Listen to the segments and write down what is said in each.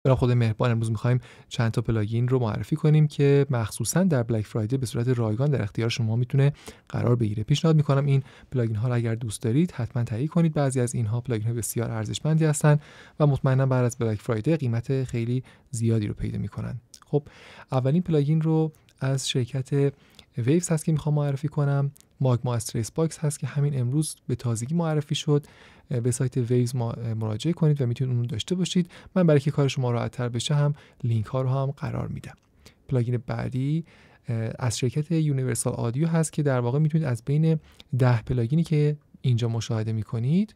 برای خود مهربان امروز می‌خوایم چند تا پلاگین رو معرفی کنیم که مخصوصاً در بلک فرایدی به صورت رایگان در اختیار شما میتونه قرار بگیره. پیشنهاد می‌کنم این پلاگین ها رو اگر دوست دارید حتما تهیه کنید. بعضی از اینها پلاگین های بسیار ارزشمندی هستن و مطمئنا بعد از بلک فرایدی قیمت خیلی زیادی رو پیدا می‌کنن. خب اولین پلاگین رو از شرکت ویوز هست که میخوام معرفی کنم. ماگما استریس باکس هست که همین امروز به تازگی معرفی شد. به سایت ویوز مراجعه کنید و میتونید اون رو داشته باشید. من برای که کار شما راحت‌تر بشه هم لینک ها رو هم قرار میدم. پلاگین بعدی از شرکت یونیورسال آدیو هست که در واقع میتونید از بین 10 پلاگینی که اینجا مشاهده میکنید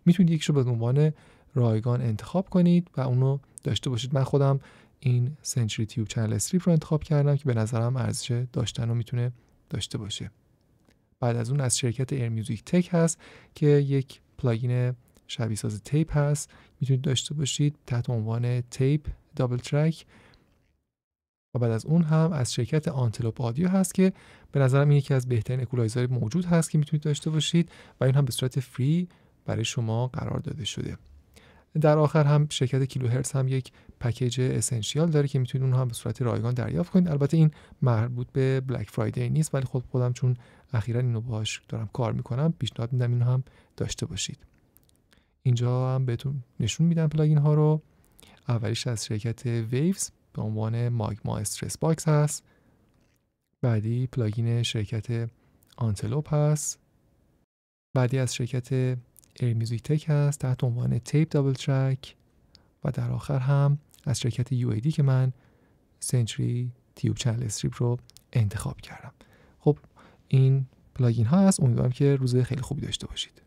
میتونید یکیشو به عنوان رایگان انتخاب کنید و اونو داشته باشید. من خودم این سنچری تیوب چنل استریپ رو انتخاب کردم که به نظرم ارزش داشتن رو میتونه داشته باشه. بعد از اون از شرکت ایر میوزیک تک هست که یک پلاگین شبیه ساز تیپ هست، میتونید داشته باشید تحت عنوان تیپ دابل ترک. و بعد از اون هم از شرکت آنتلوپ آدیو هست که به نظرم این یکی از بهترین اکولایزر موجود هست که میتونید داشته باشید و این هم به صورت فری برای شما قرار داده شده. در آخر هم شرکت کیلوهرتز هم یک پکیج اسنشیال داره که میتونید اون هم به صورت رایگان دریافت کنید. البته این مربوط به بلک فرایدی نیست، ولی خودم چون اخیراً اینو باهاش دارم کار میکنم پیشنهاد میدم اینو هم داشته باشید. اینجا هم بهتون نشون میدم پلاگین ها رو. اولیش از شرکت ویوز به عنوان ماگما استرس باکس هست. بعدی پلاگین شرکت آنتلوپ هست. بعدی از شرکت ایر میوزیک تک هست تحت عنوان تیپ دابل ترک. و در آخر هم از شرکت UAD که من سنچری تیوب چنل استریپ رو انتخاب کردم. خب این پلاگین ها هست. امیدوارم که روز خیلی خوبی داشته باشید.